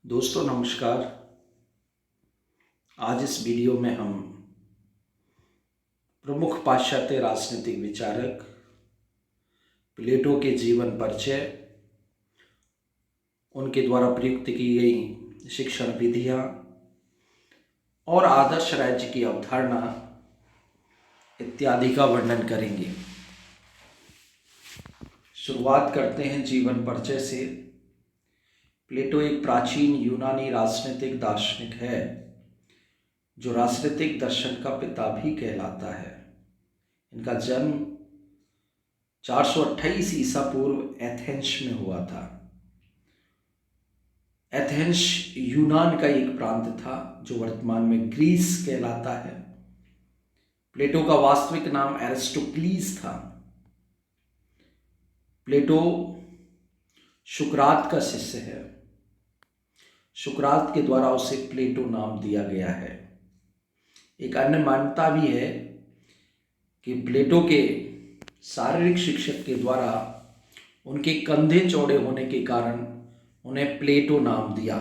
दोस्तों नमस्कार। आज इस वीडियो में हम प्रमुख पाश्चात्य राजनीतिक विचारक प्लेटो के जीवन परिचय, उनके द्वारा प्रयुक्त की गई शिक्षण विधियाँ और आदर्श राज्य की अवधारणा इत्यादि का वर्णन करेंगे। शुरुआत करते हैं जीवन परिचय से। प्लेटो एक प्राचीन यूनानी राजनीतिक दार्शनिक है जो राजनीतिक दर्शन का पिता भी कहलाता है। इनका जन्म 428 ईसा पूर्व एथेंस में हुआ था। एथेंस यूनान का एक प्रांत था जो वर्तमान में ग्रीस कहलाता है। प्लेटो का वास्तविक नाम एरिस्टोक्लीस था। प्लेटो सुकरात का शिष्य है। सुकरात के द्वारा उसे प्लेटो नाम दिया गया है। एक अन्य मान्यता भी है कि प्लेटो के शारीरिक शिक्षक के द्वारा उनके कंधे चौड़े होने के कारण उन्हें प्लेटो नाम दिया।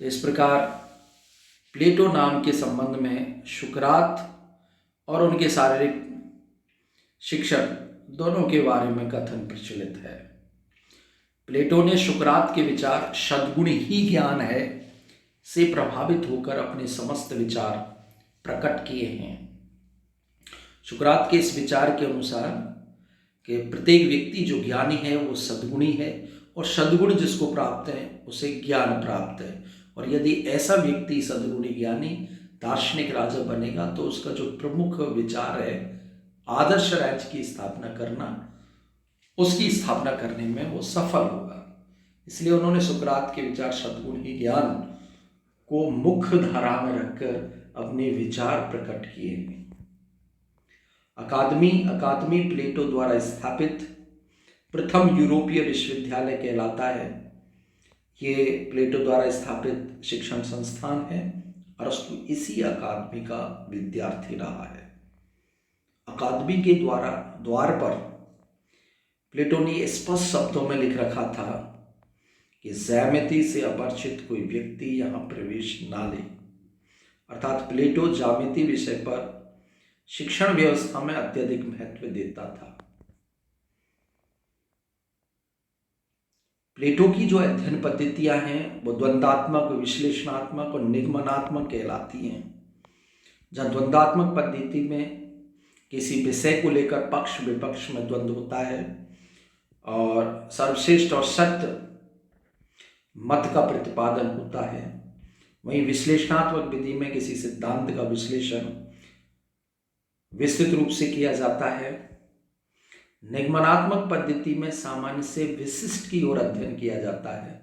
तो इस प्रकार प्लेटो नाम के संबंध में सुकरात और उनके शारीरिक शिक्षक दोनों के बारे में कथन प्रचलित है। प्लेटो ने सुकरात के विचार सद्गुण ही ज्ञान है से प्रभावित होकर अपने समस्त विचार प्रकट किए हैं। सुकरात के इस विचार के अनुसार कि प्रत्येक व्यक्ति जो ज्ञानी है वो सद्गुणी है और सद्गुण जिसको प्राप्त है उसे ज्ञान प्राप्त है, और यदि ऐसा व्यक्ति सद्गुणी ज्ञानी दार्शनिक राजा बनेगा तो उसका जो प्रमुख विचार है आदर्श राज्य की स्थापना करना, उसकी स्थापना करने में वो सफल होगा। इसलिए उन्होंने सुकरात के विचार सद्गुण ही ज्ञान को मुख्य धारा में रखकर अपने विचार प्रकट किए हैं। अकादमी प्लेटो द्वारा स्थापित प्रथम यूरोपीय विश्वविद्यालय कहलाता है। ये प्लेटो द्वारा स्थापित शिक्षण संस्थान है। अरस्तु इसी अकादमी का विद्यार्थी रहा है। अकादमी के द्वार पर प्लेटो ने स्पष्ट शब्दों में लिख रखा था कि ज्यामिति से अपरिचित कोई व्यक्ति यहाँ प्रवेश ना ले। अर्थात प्लेटो ज्यामिति विषय पर शिक्षण व्यवस्था में अत्यधिक महत्व देता था। प्लेटो की जो अध्ययन पद्धतियां हैं वो द्वंद्वात्मक, विश्लेषणात्मक और निगमनात्मक कहलाती हैं। जहाँ द्वंद्वात्मक पद्धति में किसी विषय को लेकर पक्ष विपक्ष में द्वंद्व होता है और सर्वश्रेष्ठ और सत्य मत का प्रतिपादन होता है, वहीं विश्लेषणात्मक विधि में किसी सिद्धांत का विश्लेषण विस्तृत रूप से किया जाता है। निगमनात्मक पद्धति में सामान्य से विशिष्ट की ओर अध्ययन किया जाता है,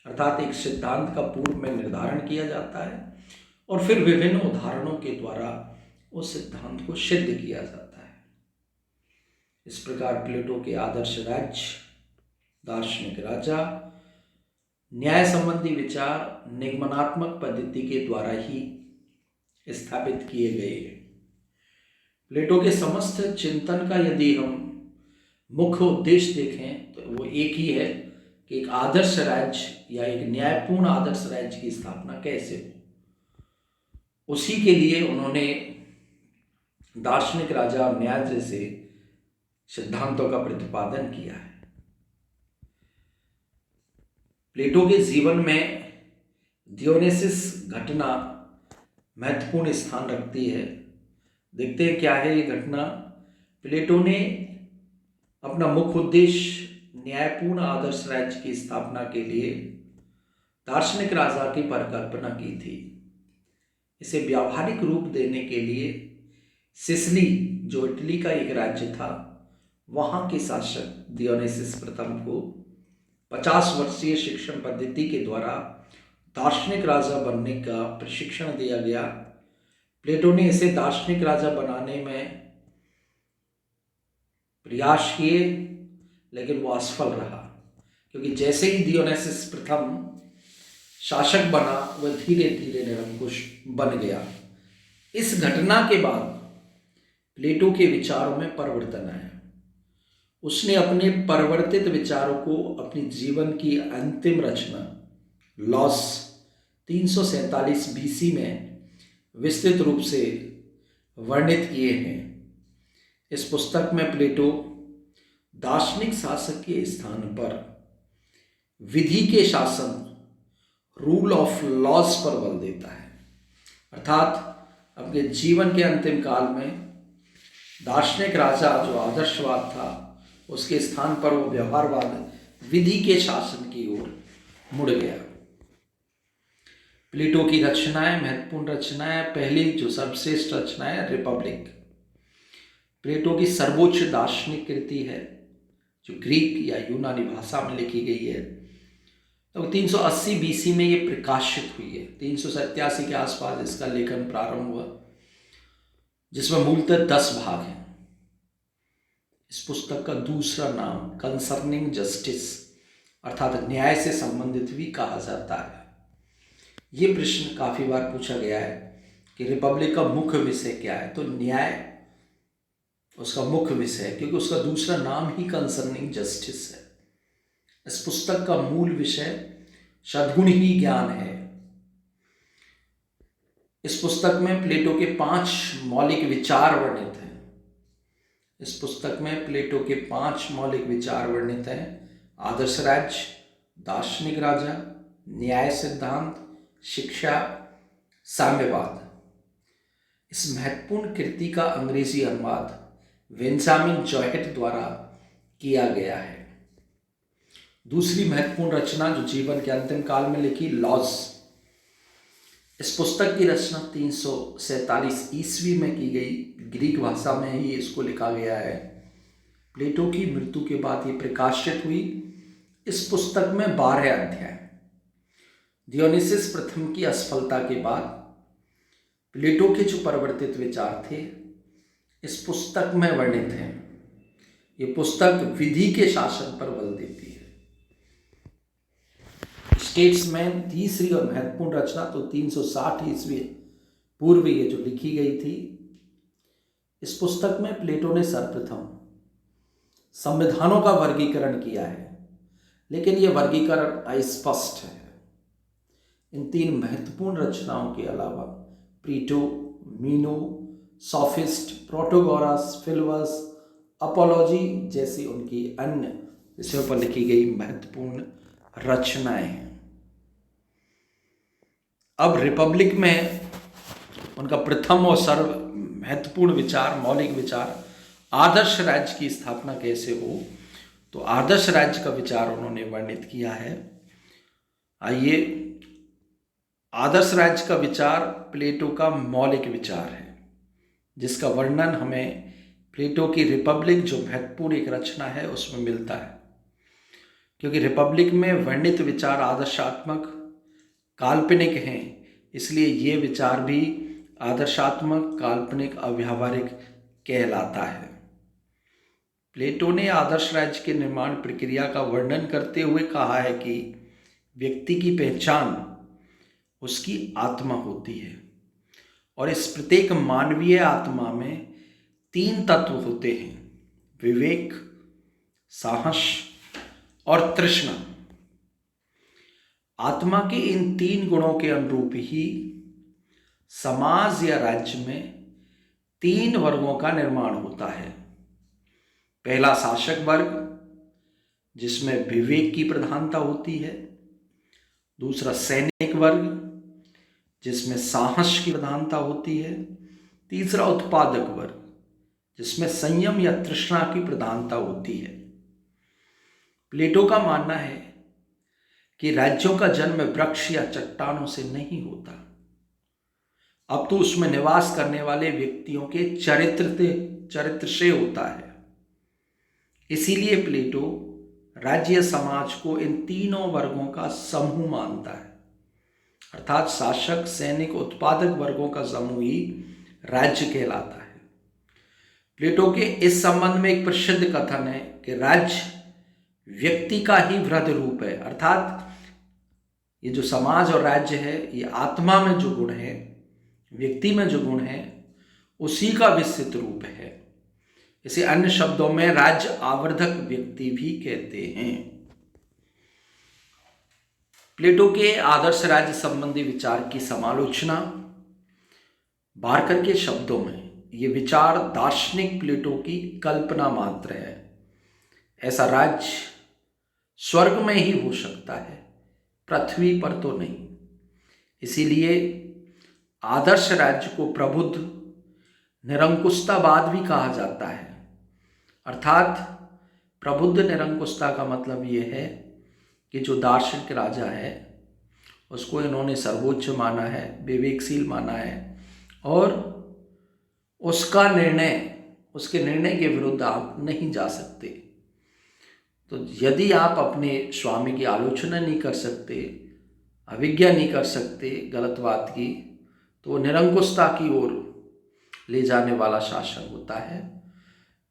अर्थात एक सिद्धांत का पूर्व में निर्धारण किया जाता है और फिर विभिन्न उदाहरणों के द्वारा उस सिद्धांत को सिद्ध किया जाता है। इस प्रकार प्लेटो के आदर्श राज्य, दार्शनिक राजा, न्याय संबंधी विचार निगमनात्मक पद्धति के द्वारा ही स्थापित किए गए हैं। प्लेटो के समस्त चिंतन का यदि हम मुख्य उद्देश्य देखें तो वो एक ही है कि एक आदर्श राज्य या एक न्यायपूर्ण आदर्श राज्य की स्थापना कैसे हो। उसी के लिए उन्होंने दार्शनिक राजा और न्याय जैसे सिद्धांतों का प्रतिपादन किया है। प्लेटो के जीवन में डियोनेसिस घटना महत्वपूर्ण स्थान रखती है। देखते हैं क्या है ये घटना। प्लेटो ने अपना मुख्य उद्देश्य न्यायपूर्ण आदर्श राज्य की स्थापना के लिए दार्शनिक राजा की परिकल्पना की थी। इसे व्यावहारिक रूप देने के लिए सिसिली, जो इटली का एक राज्य था, वहाँ के शासक डियोनेसिस प्रथम को 50 वर्षीय शिक्षण पद्धति के द्वारा दार्शनिक राजा बनने का प्रशिक्षण दिया गया। प्लेटो ने इसे दार्शनिक राजा बनाने में प्रयास किए लेकिन वो असफल रहा, क्योंकि जैसे ही डियोनेसिस प्रथम शासक बना वह धीरे धीरे निरंकुश बन गया। इस घटना के बाद प्लेटो के विचारों में परिवर्तन आया। उसने अपने परिवर्तित विचारों को अपनी जीवन की अंतिम रचना लॉस 347 बीसी में विस्तृत रूप से वर्णित किए हैं। इस पुस्तक में प्लेटो दार्शनिक शासक के स्थान पर विधि के शासन, रूल ऑफ लॉज पर बल देता है। अर्थात अपने जीवन के अंतिम काल में दार्शनिक राजा जो आदर्शवाद था, उसके स्थान पर वो व्यवहारवाद, विधि के शासन की ओर मुड़ गया। प्लेटो की रचनाएं, महत्वपूर्ण रचनाएं, पहली जो सर्वश्रेष्ठ रचना है रिपब्लिक, प्लेटो की सर्वोच्च दार्शनिक कृति है जो ग्रीक या यूनानी भाषा में लिखी गई है। तो 380 बीसी में ये प्रकाशित हुई है। 387 के आसपास इसका लेखन प्रारंभ हुआ, जिसमें मूलतः 10 भाग हैं। इस पुस्तक का दूसरा नाम कंसर्निंग जस्टिस अर्थात न्याय से संबंधित भी कहा जाता है। ये प्रश्न काफी बार पूछा गया है कि रिपब्लिक का मुख्य विषय क्या है, तो न्याय उसका मुख्य विषय है, क्योंकि उसका दूसरा नाम ही कंसर्निंग जस्टिस है। इस पुस्तक का मूल विषय सद्गुण ही ज्ञान है। इस पुस्तक में प्लेटो के 5 मौलिक विचार वर्णित हैं। इस पुस्तक में प्लेटो के 5 मौलिक विचार वर्णित हैं: आदर्श राज्य, दार्शनिक राजा, न्याय सिद्धांत, शिक्षा, साम्यवाद। इस महत्वपूर्ण कृति का अंग्रेजी अनुवाद बेंजामिन जॉयट द्वारा किया गया है। दूसरी महत्वपूर्ण रचना जो जीवन के अंतिम काल में लिखी, लॉज। इस पुस्तक की रचना 347 ईस्वी में की गई, ग्रीक भाषा में ही इसको लिखा गया है। प्लेटो की मृत्यु के बाद ये प्रकाशित हुई। इस पुस्तक में 12 अध्याय। डियोनिसिस प्रथम की असफलता के बाद प्लेटो के जो परिवर्तित विचार थे इस पुस्तक में वर्णित हैं। ये पुस्तक विधि के शासन पर बल देती है। स्टेट्समैन तीसरी और महत्वपूर्ण रचना तो 360 ईस्वी पूर्व ये जो लिखी गई थी। इस पुस्तक में प्लेटो ने सर्वप्रथम संविधानों का वर्गीकरण किया है, लेकिन यह वर्गीकरण अस्पष्ट है। इन 3 महत्वपूर्ण रचनाओं के अलावा प्लेटो, मीनो, सोफिस्ट, प्रोटोगोरस, फिलवस, अपोलॉजी जैसी उनकी अन्य विषयों पर लिखी गई महत्वपूर्ण रचनाएं हैं। अब रिपब्लिक में उनका प्रथम और सर्व महत्वपूर्ण विचार, मौलिक विचार, आदर्श राज्य की स्थापना कैसे हो, तो आदर्श राज्य का विचार उन्होंने वर्णित किया है। आइए, आदर्श राज्य का विचार प्लेटो का मौलिक विचार है, जिसका वर्णन हमें प्लेटो की रिपब्लिक जो महत्वपूर्ण एक रचना है उसमें मिलता है। क्योंकि रिपब्लिक में वर्णित विचार आदर्शात्मक, काल्पनिक हैं, इसलिए ये विचार भी आदर्शात्मक, काल्पनिक, अव्यावहारिक कहलाता है। प्लेटो ने आदर्श राज्य के निर्माण प्रक्रिया का वर्णन करते हुए कहा है कि व्यक्ति की पहचान उसकी आत्मा होती है और इस प्रत्येक मानवीय आत्मा में 3 तत्व होते हैं: विवेक, साहस और तृष्णा। आत्मा के इन 3 गुणों के अनुरूप ही समाज या राज्य में 3 वर्गों का निर्माण होता है। पहला शासक वर्ग, जिसमें विवेक की प्रधानता होती है। दूसरा सैनिक वर्ग, जिसमें साहस की प्रधानता होती है। तीसरा उत्पादक वर्ग, जिसमें संयम या तृष्णा की प्रधानता होती है। प्लेटो का मानना है कि राज्यों का जन्म वृक्ष या चट्टानों से नहीं होता, अब तो उसमें निवास करने वाले व्यक्तियों के चरित्र से होता है। इसीलिए प्लेटो राज्य समाज को इन 3 वर्गों का समूह मानता है, अर्थात शासक, सैनिक, उत्पादक वर्गों का समूह ही राज्य कहलाता है। प्लेटो के इस संबंध में एक प्रसिद्ध कथन है कि राज्य व्यक्ति का ही वृहद रूप है, अर्थात ये जो समाज और राज्य है ये आत्मा में जो गुण है, व्यक्ति में जो गुण है, उसी का विस्तृत रूप है। इसे अन्य शब्दों में राज्य आवर्धक व्यक्ति भी कहते हैं। प्लेटो के आदर्श राज्य संबंधी विचार की समालोचना बारकर के शब्दों में, ये विचार दार्शनिक प्लेटो की कल्पना मात्र है। ऐसा राज्य स्वर्ग में ही हो सकता है, पृथ्वी पर तो नहीं। इसीलिए आदर्श राज्य को प्रबुद्ध निरंकुशतावाद भी कहा जाता है। अर्थात प्रबुद्ध निरंकुशता का मतलब ये है कि जो दार्शनिक राजा है उसको इन्होंने सर्वोच्च माना है, विवेकशील माना है, और उसके निर्णय के विरुद्ध आप नहीं जा सकते। तो यदि आप अपने स्वामी की आलोचना नहीं कर सकते, अविज्ञा नहीं कर सकते गलत बात की, तो निरंकुशता की ओर ले जाने वाला शासक होता है।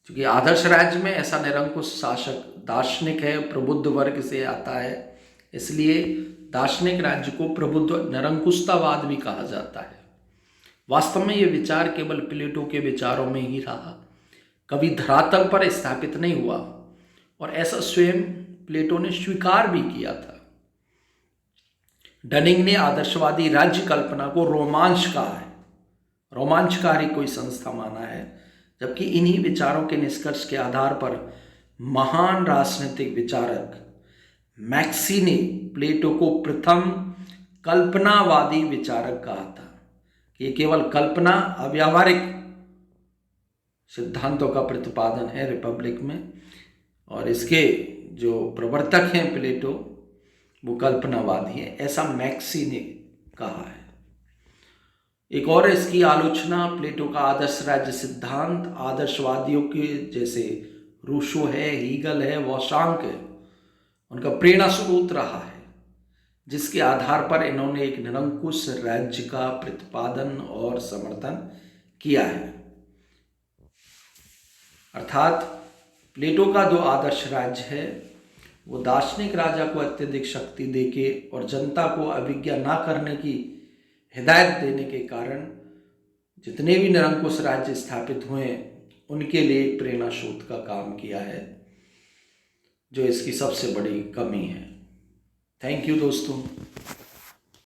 क्योंकि आदर्श राज्य में ऐसा निरंकुश शासक दार्शनिक है, प्रबुद्ध वर्ग से आता है, इसलिए दार्शनिक राज्य को प्रबुद्ध निरंकुशतावाद भी कहा जाता है। वास्तव में ये विचार केवल प्लेटो के विचारों में ही रहा, कभी धरातल पर स्थापित नहीं हुआ, और ऐसा स्वयं प्लेटो ने स्वीकार भी किया था। डनिंग ने आदर्शवादी राज्य कल्पना को रोमांचकारी कोई संस्था माना है, जबकि इन्हीं विचारों के निष्कर्ष के आधार पर महान राजनीतिक विचारक मैक्सी ने प्लेटो को प्रथम कल्पनावादी विचारक कहा था। कि ये केवल कल्पना, अव्यावहारिक सिद्धांतों का प्रतिपादन है रिपब्लिक में, और इसके जो प्रवर्तक हैं प्लेटो वो कल्पनावादी है, ऐसा मैक्सी ने कहा है। एक और इसकी आलोचना प्लेटो का आदर्श राज्य सिद्धांत आदर्शवादियों के जैसे रूसो है, हीगल है, वॉशांक है, उनका प्रेरणा स्रोत रहा है, जिसके आधार पर इन्होंने एक निरंकुश राज्य का प्रतिपादन और समर्थन किया है। अर्थात प्लेटो का जो आदर्श राज्य है वो दार्शनिक राजा को अत्यधिक शक्ति देके और जनता को अविज्ञा ना करने की हिदायत देने के कारण जितने भी निरंकुश राज्य स्थापित हुए उनके लिए एक प्रेरणा स्रोत का काम किया है, जो इसकी सबसे बड़ी कमी है। थैंक यू दोस्तों।